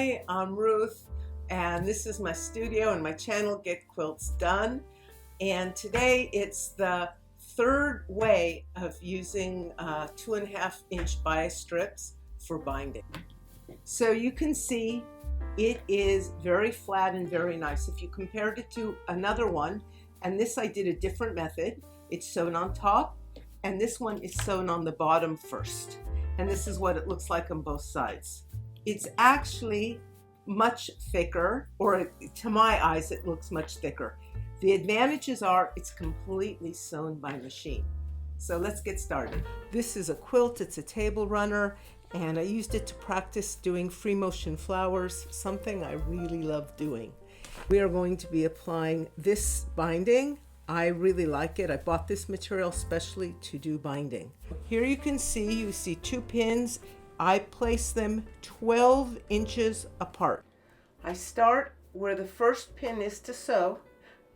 Hi, I'm Ruth, and this is my studio and my channel, Get Quilts Done. And today it's the third way of using 2.5-inch bias strips for binding. So you can see it is very flat and very nice. If you compared it to another one, and this I did a different method, it's sewn on top, and this one is sewn on the bottom first. And this is what it looks like on both sides. It's actually much thicker, or to my eyes it looks much thicker. The advantages are it's completely sewn by machine. So let's get started. This is a quilt, it's a table runner, and I used it to practice doing free motion flowers, something I really love doing. We are going to be applying this binding. I really like it. I bought this material specially to do binding. Here you see 2 pins. I place them 12 inches apart. I start where the first pin is to sew,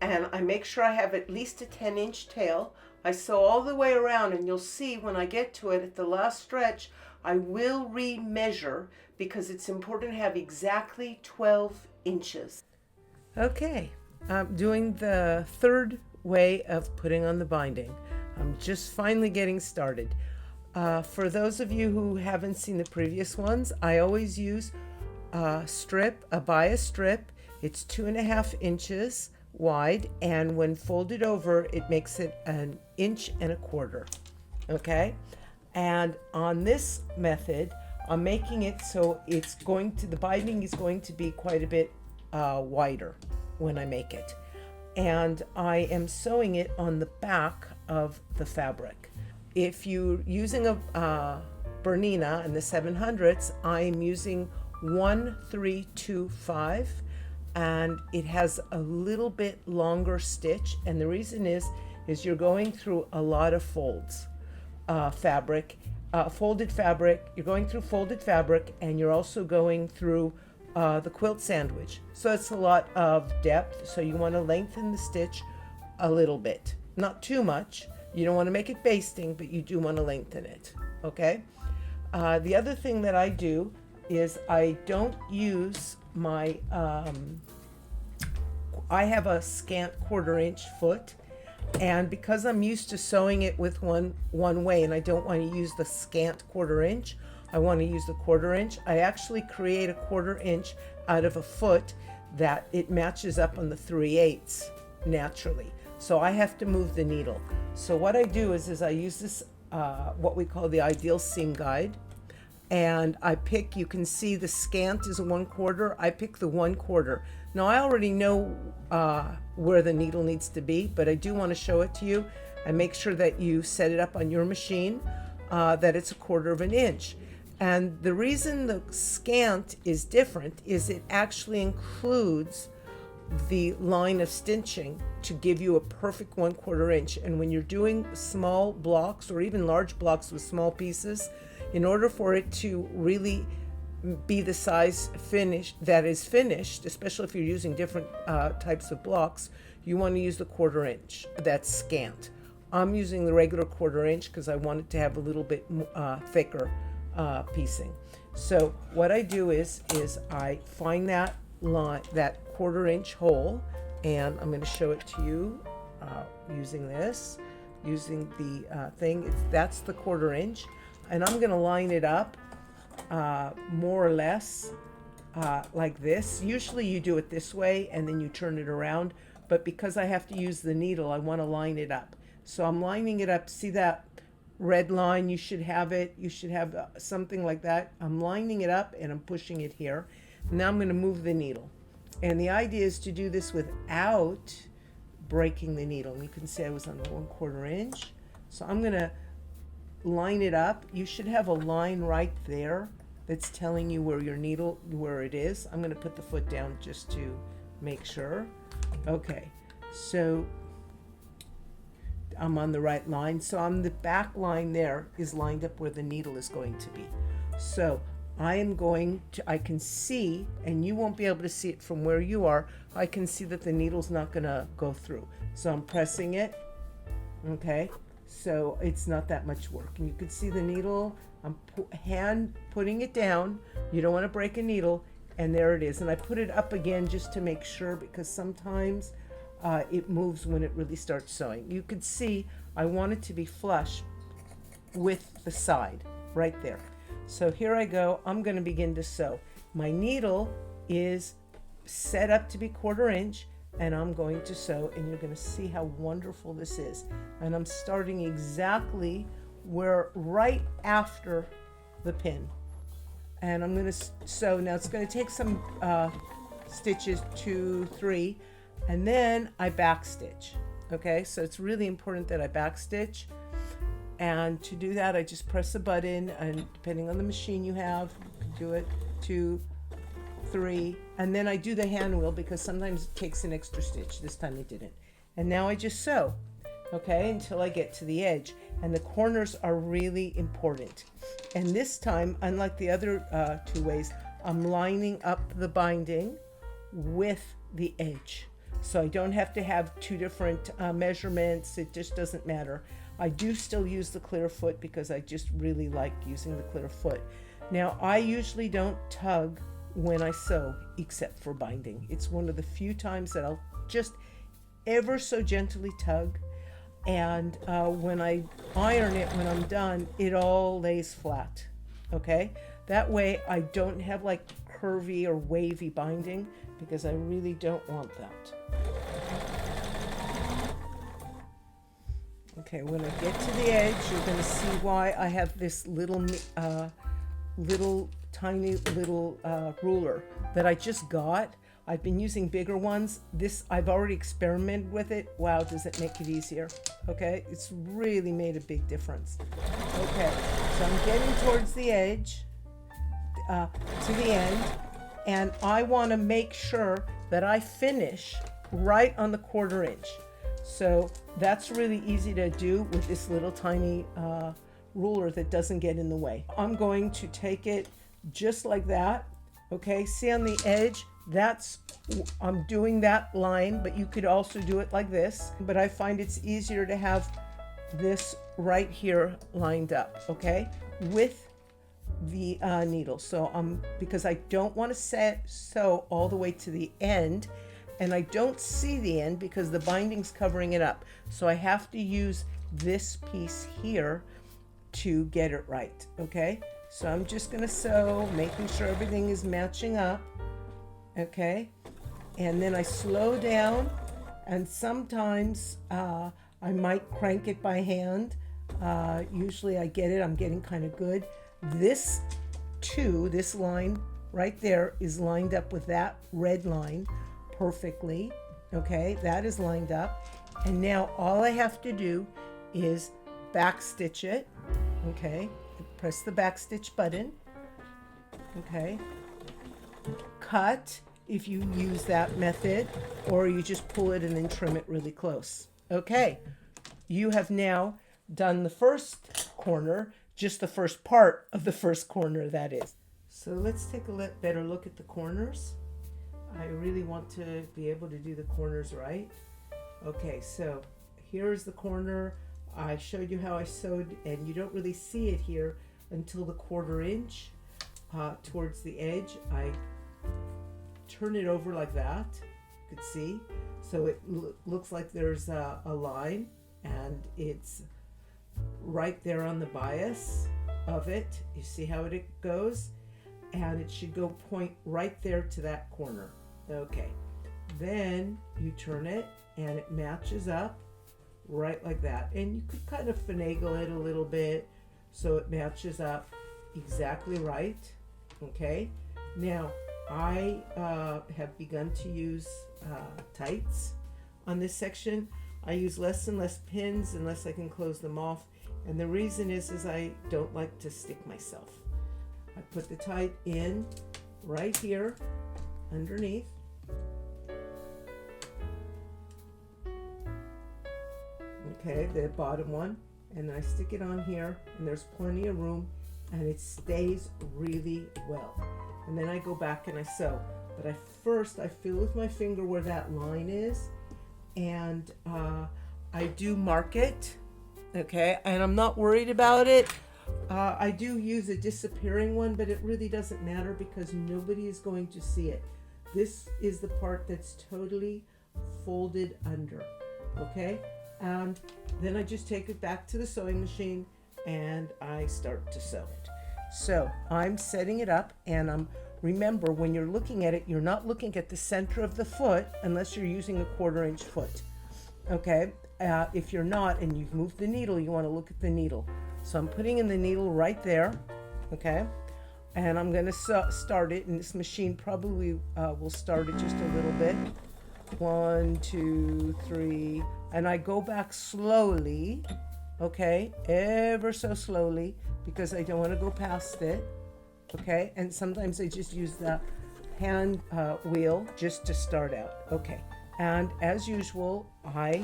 and I make sure I have at least a 10-inch tail. I sew all the way around, and you'll see when I get to it at the last stretch, I will re-measure because it's important to have exactly 12 inches. Okay, I'm doing the third way of putting on the binding. I'm just finally getting started. For those of you who haven't seen the previous ones, I always use a bias strip. It's 2.5 inches wide, and when folded over, it makes it 1.25 inches. Okay, and on this method, I'm making it so the binding is going to be quite a bit wider when I make it, and I am sewing it on the back of the fabric. If you're using a Bernina in the 700s, I'm using 1325, and it has a little bit longer stitch, and the reason is you're going through a lot of folded fabric. You're going through folded fabric, and you're also going through the quilt sandwich. So it's a lot of depth, so you want to lengthen the stitch a little bit, not too much. You don't want to make it basting, but you do want to lengthen it, okay? The other thing that I do is I don't use my, I have a scant 1/4 inch foot, and because I'm used to sewing it with one way and I don't want to use the scant 1/4 inch, I want to use the 1/4 inch. I actually create a 1/4 inch out of a foot that it matches up on the 3/8 naturally. So I have to move the needle. So what I do is I use this, what we call the ideal seam guide, and I pick, you can see the scant is a 1/4, I pick the 1/4. Now I already know where the needle needs to be, but I do want to show it to you. I make sure that you set it up on your machine, that it's a 1/4 inch. And the reason the scant is different is it actually includes the line of stitching to give you a perfect 1/4 inch. And when you're doing small blocks or even large blocks with small pieces, in order for it to really be the size that is finished, especially if you're using different types of blocks, you want to use the 1/4 inch. That's scant. I'm using the regular 1/4 inch because I want it to have a little bit thicker piecing. So what I do is I find that line, that 1/4 inch hole, and I'm going to show it to you using the thing. That's the 1/4 inch, and I'm going to line it up more or less like this. Usually you do it this way and then you turn it around, but because I have to use the needle, I want to line it up. So I'm lining it up. See that red line? You should have something like that. I'm lining it up and I'm pushing it here. Now I'm going to move the needle, and the idea is to do this without breaking the needle. And you can see I was on the 1/4 inch, so I'm going to line it up. You should have a line right there that's telling you where your needle, where it is. I'm going to put the foot down just to make sure. Okay, so I'm on the right line. So on the back line there is lined up where the needle is going to be. So I can see, and you won't be able to see it from where you are, I can see that the needle's not going to go through. So I'm pressing it, okay? So it's not that much work. And you can see the needle, I'm hand putting it down. You don't want to break a needle. and there it is. And I put it up again just to make sure, because sometimes it moves when it really starts sewing. You could see I want it to be flush with the side right there. So here I go. I'm going to begin to sew. My needle is set up to be 1/4 inch, and I'm going to sew, and you're going to see how wonderful this is. And I'm starting exactly where, right after the pin. And I'm going to sew. Now it's going to take some stitches, 2, 3, and then I back stitch. Okay, so it's really important that I back stitch. And to do that, I just press a button, and depending on the machine you have, you can do it 2, 3, and then I do the hand wheel because sometimes it takes an extra stitch. This time it didn't. And now I just sew, okay, until I get to the edge. And the corners are really important. And this time, unlike the other 2 ways, I'm lining up the binding with the edge. So I don't have to have 2 different measurements. It just doesn't matter. I do still use the clear foot because I just really like using the clear foot. Now, I usually don't tug when I sew, except for binding. It's one of the few times that I'll just ever so gently tug. And when I iron it, when I'm done, it all lays flat, okay? That way I don't have like curvy or wavy binding, because I really don't want that. Okay, when I get to the edge, you're going to see why I have this little tiny ruler that I just got. I've been using bigger ones. This, I've already experimented with it. Wow, does it make it easier? Okay, it's really made a big difference. Okay, so I'm getting towards the edge, to the end, and I want to make sure that I finish right on the 1/4 inch. So that's really easy to do with this little tiny ruler that doesn't get in the way. I'm going to take it just like that. Okay, see on the edge, I'm doing that line, but you could also do it like this. But I find it's easier to have this right here lined up, okay, with the needle. So because I don't want to sew all the way to the end, and I don't see the end because the binding's covering it up. So I have to use this piece here to get it right, okay? So I'm just gonna sew, making sure everything is matching up, okay? And then I slow down, and sometimes I might crank it by hand. Usually I get it, I'm getting kind of good. This line right there is lined up with that red line perfectly, okay? That is lined up. And now all I have to do is back stitch it, okay? Press the back stitch button, okay? Cut if you use that method, or you just pull it and then trim it really close. Okay, you have now done the first corner, just the first part of the first corner, that is. So let's take a better look at the corners. I really want to be able to do the corners right. Okay, so here's the corner. I showed you how I sewed, and you don't really see it here until the 1/4 inch towards the edge. I turn it over like that, you could see. So it looks like there's a line, and it's right there on the bias of it. You see how it goes? And it should go point right there to that corner. Okay, then you turn it and it matches up right like that. And you could kind of finagle it a little bit so it matches up exactly right. Okay, now I have begun to use tights on this section. I use less and less pins unless I can close them off. And the reason is I don't like to stick myself. I put the tight in right here underneath. Okay, the bottom one, and I stick it on here, and there's plenty of room, and it stays really well. And then I go back and I sew. But first I feel with my finger where that line is, and I do mark it, okay? And I'm not worried about it. I do use a disappearing one, but it really doesn't matter because nobody is going to see it. This is the part that's totally folded under, okay? And then I just take it back to the sewing machine and I start to sew it. So I'm setting it up, and remember, when you're looking at it, you're not looking at the center of the foot unless you're using a 1/4 inch foot, okay? If you're not and you've moved the needle, you want to look at the needle. So I'm putting in the needle right there, okay? And I'm going to start it, and this machine probably will start it just a little bit. 1, 2, 3, and I go back slowly, okay, ever so slowly, because I don't want to go past it, okay? And sometimes I just use the hand wheel just to start out, okay? And as usual, I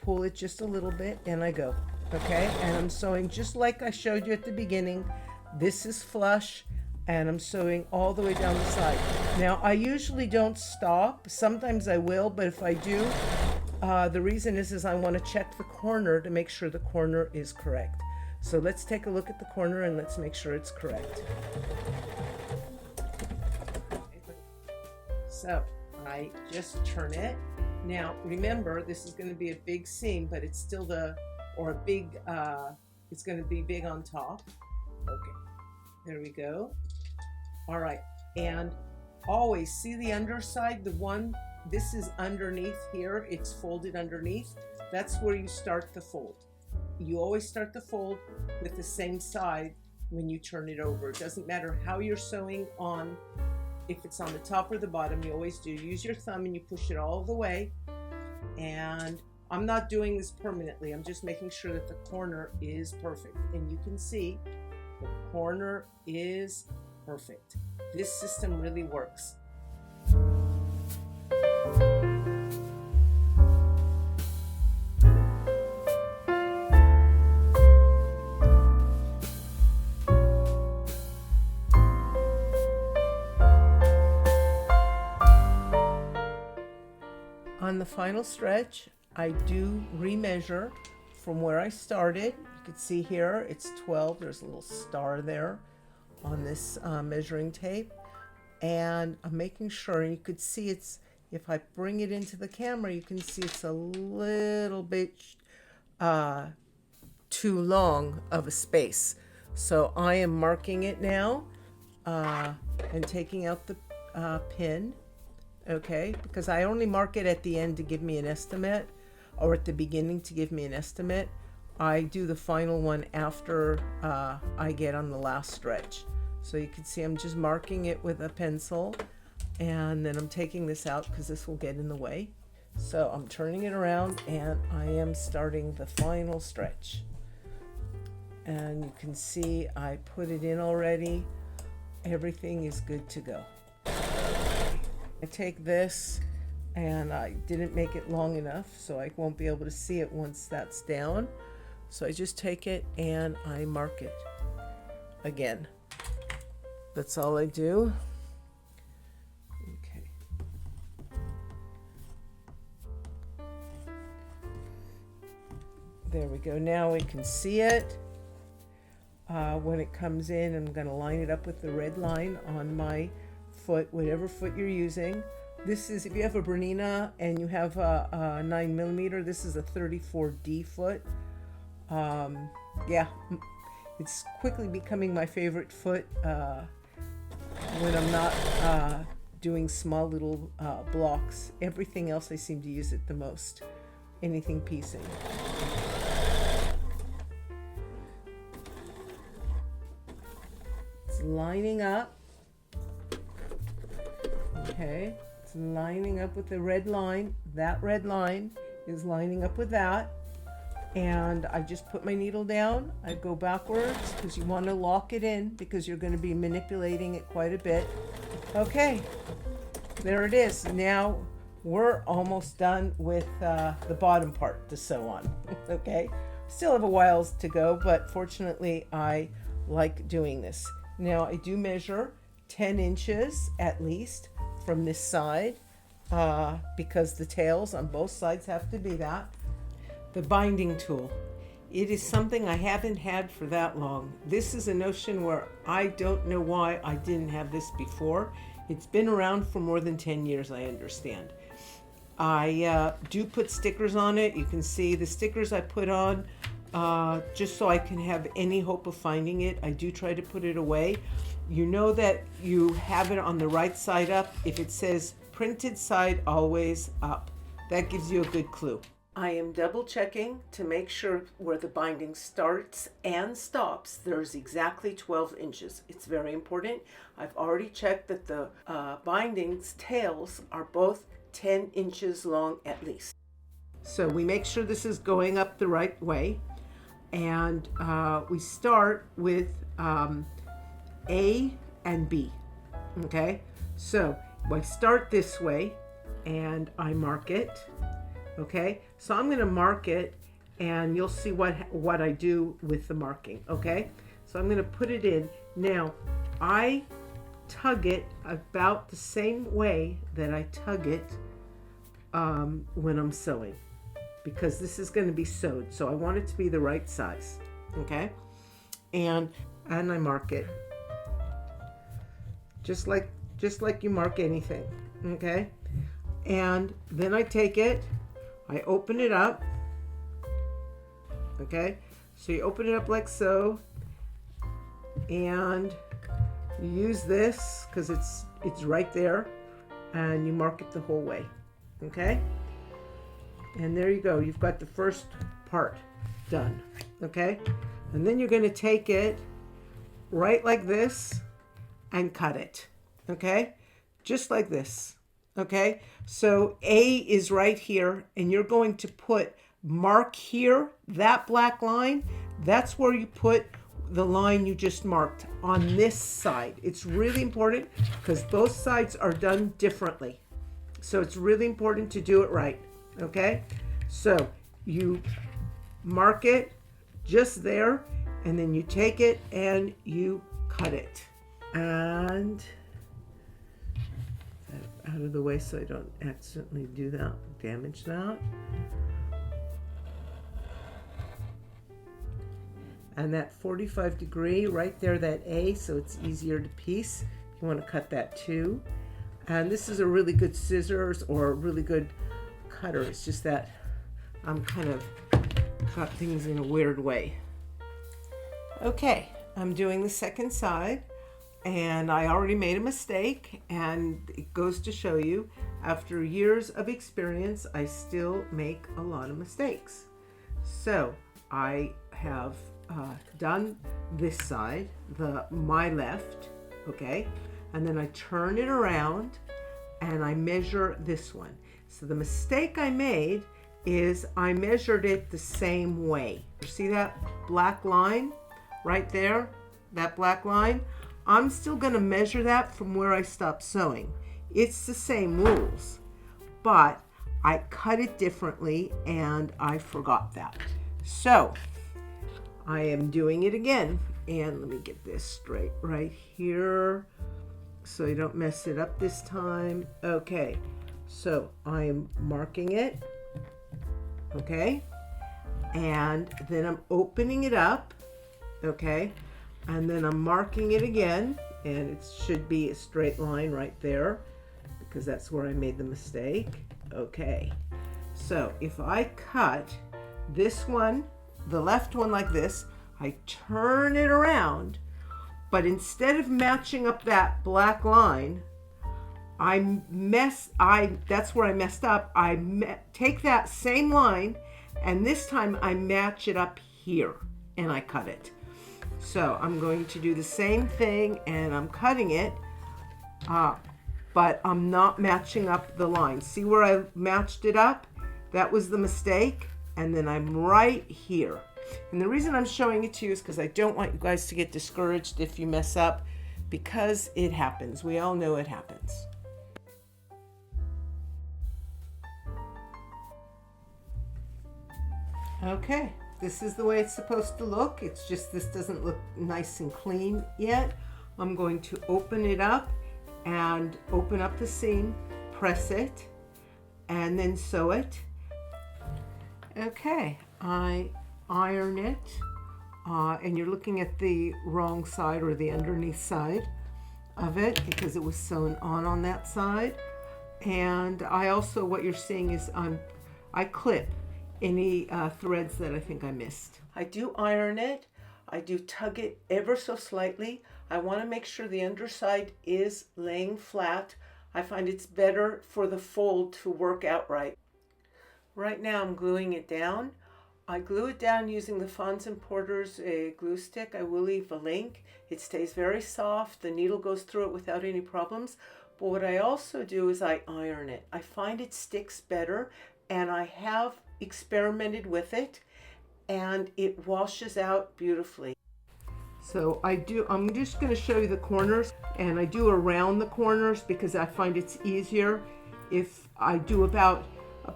pull it just a little bit and I go, okay? And I'm sewing just like I showed you at the beginning. This is flush, and I'm sewing all the way down the side. Now, I usually don't stop. Sometimes I will, but if I do, the reason is I want to check the corner to make sure the corner is correct. So let's take a look at the corner and let's make sure it's correct. So I just turn it. Now, remember, this is going to be a big seam, but it's still it's going to be big on top. Okay, there we go. All right, and always see the underside, this is underneath here, it's folded underneath. That's where you start the fold. You always start the fold with the same side when you turn it over. It doesn't matter how you're sewing on, if it's on the top or the bottom, you always do. Use your thumb and you push it all the way. And I'm not doing this permanently. I'm just making sure that the corner is perfect. And you can see the corner is perfect. This system really works. On the final stretch, I do remeasure from where I started. You can see here it's 12. There's a little star there on this measuring tape. And I'm making sure, and you could see if I bring it into the camera, you can see it's a little bit too long of a space. So I am marking it now and taking out the pin. Okay, because I only mark it at the end to give me an estimate, or at the beginning to give me an estimate. I do the final one after I get on the last stretch. So you can see I'm just marking it with a pencil, and then I'm taking this out because this will get in the way. So I'm turning it around and I am starting the final stretch. And you can see I put it in already. Everything is good to go. I take this, and I didn't make it long enough, so I won't be able to see it once that's down. So I just take it and I mark it again. That's all I do. Okay. There we go. Now we can see it. When it comes in, I'm going to line it up with the red line on my foot, whatever foot you're using. This is, if you have a Bernina and you have a 9mm, this is a 34D foot. Yeah, it's quickly becoming my favorite foot when I'm not doing small little blocks. Everything else I seem to use it the most. Anything piecing. It's lining up. Okay, it's lining up with the red line. That red line is lining up with that. And I just put my needle down. I go backwards because you want to lock it in because you're going to be manipulating it quite a bit. Okay, there it is. Now we're almost done with the bottom part to sew on. Okay, still have a while to go, but fortunately I like doing this. Now I do measure 10 inches at least from this side because the tails on both sides have to be that. The binding tool. It is something I haven't had for that long. This is a notion where I don't know why I didn't have this before. It's been around for more than 10 years, I understand. I do put stickers on it. You can see the stickers I put on just so I can have any hope of finding it. I do try to put it away. You know that you have it on the right side up if it says printed side always up. That gives you a good clue. I am double checking to make sure where the binding starts and stops, there's exactly 12 inches. It's very important. I've already checked that the binding's tails are both 10 inches long at least. So we make sure this is going up the right way. And we start with A and B, okay? So I start this way and I mark it. Okay, so I'm going to mark it and you'll see what I do with the marking. Okay, so I'm going to put it in. Now I tug it about the same way that I tug it when I'm sewing, because this is going to be sewed, so I want it to be the right size. Okay, and I mark it just like you mark anything. Okay, and then I take it, I open it up. Okay, so you open it up like so, and you use this because it's right there, and you mark it the whole way. Okay, and there you go. You've got the first part done. Okay, and then you're going to take it right like this and cut it. Okay, just like this. Okay, so A is right here, and you're going to mark here, that black line, that's where you put the line you just marked on this side. It's really important because both sides are done differently. So it's really important to do it right. Okay, so you mark it just there, and then you take it and you cut it. And out of the way so I don't accidentally damage that. And that 45 degree right there, that A, so it's easier to piece. You want to cut that too. And this is a really good scissors or a really good cutter. It's just that I'm kind of cut things in a weird way. Okay, I'm doing the second side. And I already made a mistake, and it goes to show you, after years of experience, I still make a lot of mistakes. So I have done this side, my left, okay? And then I turn it around and I measure this one. So the mistake I made is I measured it the same way. You see that black line right there? That black line? I'm still going to measure that from where I stopped sewing. It's the same rules, but I cut it differently and I forgot that. So I am doing it again, and let me get this straight right here so I don't mess it up this time. Okay, so I am marking it, okay, and then I'm opening it up, okay, and then I'm marking it again, and it should be a straight line right there because that's where I made the mistake. Okay, so if I cut this one, the left one like this, I turn it around, but instead of matching up that black line, that's where I messed up. Take that same line, and this time I match it up here, and I cut it. So I'm going to do the same thing, and I'm cutting it, but I'm not matching up the line. See where I matched it up? That was the mistake, and then I'm right here. And the reason I'm showing it to you is because I don't want you guys to get discouraged if you mess up, because it happens. We all know it happens. Okay. This is the way it's supposed to look. It's just this doesn't look nice and clean yet. I'm going to open it up and open up the seam, press it, and then sew it. Okay, I iron it, and you're looking at the wrong side or the underneath side of it because it was sewn on that side. And I also, what you're seeing is I clip any threads that I think I missed. I do iron it. I do tug it ever so slightly. I want to make sure the underside is laying flat. I find it's better for the fold to work out right. Right now I'm gluing it down. I glue it down using the Fons & Porter's glue stick. I will leave a link. It stays very soft. The needle goes through it without any problems. But what I also do is I iron it. I find it sticks better, and I have experimented with it, and it washes out beautifully. So I'm just going to show you the corners, and I do around the corners because I find it's easier. If I do about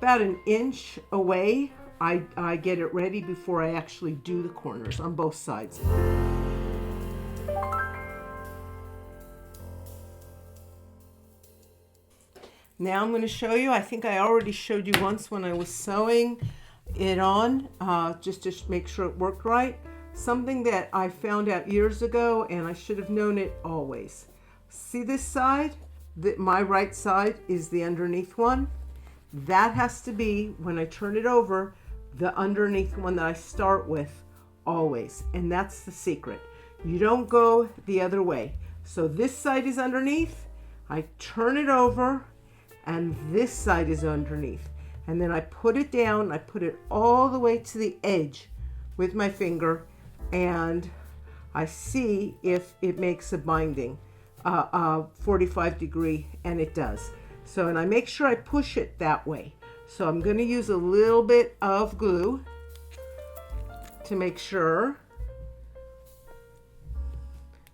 an inch away, I get it ready before I actually do the corners on both sides. Now I'm going to show you, I think I already showed you once when I was sewing it on, just to make sure it worked right. Something that I found out years ago, and I should have known it always. See this side? My right side is the underneath one. That has to be, when I turn it over, the underneath one that I start with always. And that's the secret. You don't go the other way. So this side is underneath. I turn it over, and this side is underneath. And then I put it down. I put it all the way to the edge with my finger, and I see if it makes a binding, 45 degree, and it does. So, and I make sure I push it that way. So I'm going to use a little bit of glue to make sure.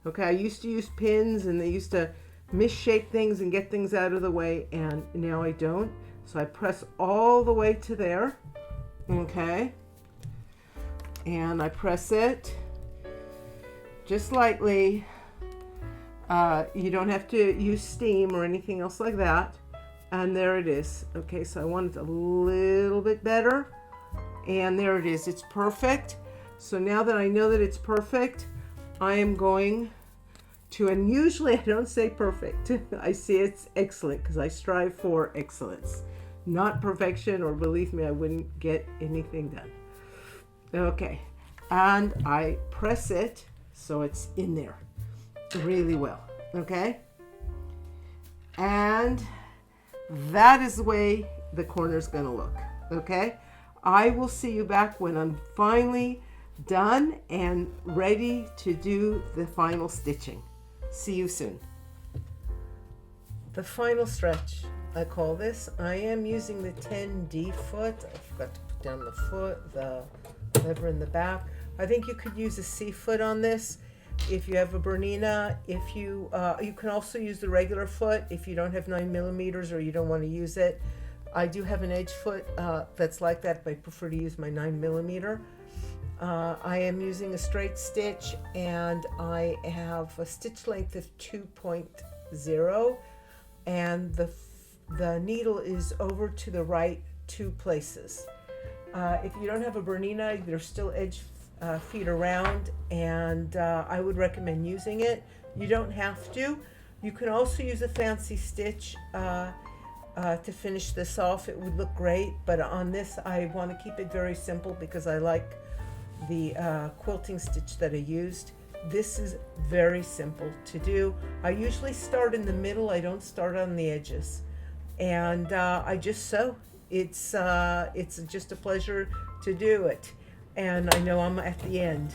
Okay, I used to use pins, and they used to misshape things and get things out of the way, and now I don't. So I press all the way to there. Okay. And I press it just lightly. You don't have to use steam or anything else like that. And there it is. Okay, so I want it a little bit better. And there it is. It's perfect. So now that I know that it's perfect, I am going to, and usually I don't say perfect. I say it's excellent because I strive for excellence, not perfection, or believe me, I wouldn't get anything done. Okay, and I press it so it's in there really well. Okay, and that is the way the corner is going to look. Okay, I will see you back when I'm finally done and ready to do the final stitching. See you soon. The final stretch, I call this. I am using the 10D foot. I forgot to put down the foot, the lever in the back. I think you could use a C foot on this if you have a Bernina. If you can also use the regular foot if you don't have 9mm or you don't want to use it. I do have an edge foot that's like that, but I prefer to use my 9mm. I am using a straight stitch, and I have a stitch length of 2.0, and the needle is over to the right 2 places. If you don't have a Bernina, there's still edge feet around, and I would recommend using it. You don't have to. You can also use a fancy stitch to finish this off. It would look great, but on this I want to keep it very simple because I like the quilting stitch that I used. This is very simple to do. I usually start in the middle. I don't start on the edges, and I just sew. It's just a pleasure to do it, and I know I'm at the end.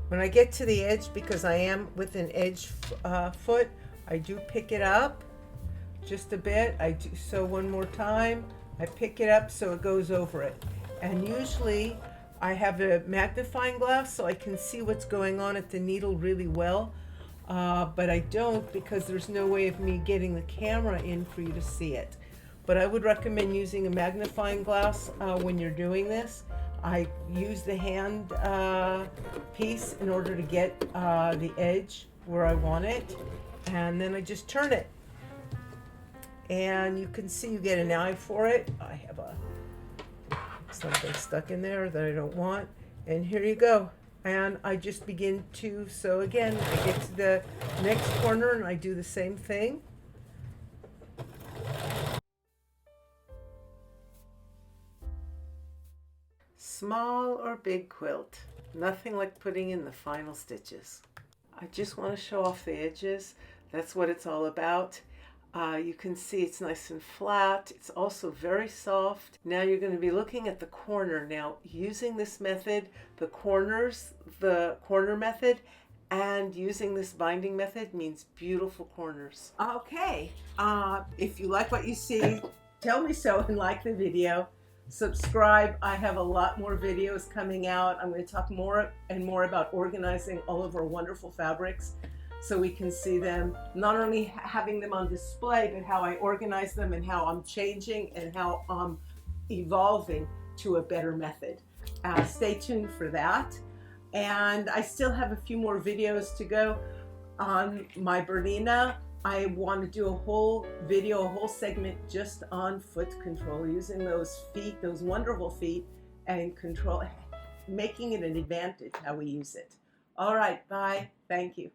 When I get to the edge, because I am with an edge foot, I do pick it up just a bit. I do sew one more time. I pick it up so it goes over it. And usually I have a magnifying glass so I can see what's going on at the needle really well. But I don't, because there's no way of me getting the camera in for you to see it. but I would recommend using a magnifying glass when you're doing this. I use the hand piece in order to get the edge where I want it, and then I just turn it. And you can see you get an eye for it. I have something stuck in there that I don't want. And here you go. And I just begin to sew again. I get to the next corner and I do the same thing. Small or big quilt, nothing like putting in the final stitches. I just want to show off the edges. That's what it's all about. You can see it's nice and flat. It's also very soft. Now you're going to be looking at the corner. Now, using this method, the corner method, and using this binding method means beautiful corners. Okay, if you like what you see, tell me so and like the video. Subscribe. I have a lot more videos coming out. I'm going to talk more and more about organizing all of our wonderful fabrics, so we can see them, not only having them on display, but how I organize them and how I'm changing and how I'm evolving to a better method. Stay tuned for that. And I still have a few more videos to go on my Bernina. I want to do a whole video, a whole segment just on foot control, using those feet, those wonderful feet, and control, making it an advantage how we use it. All right, bye. Thank you.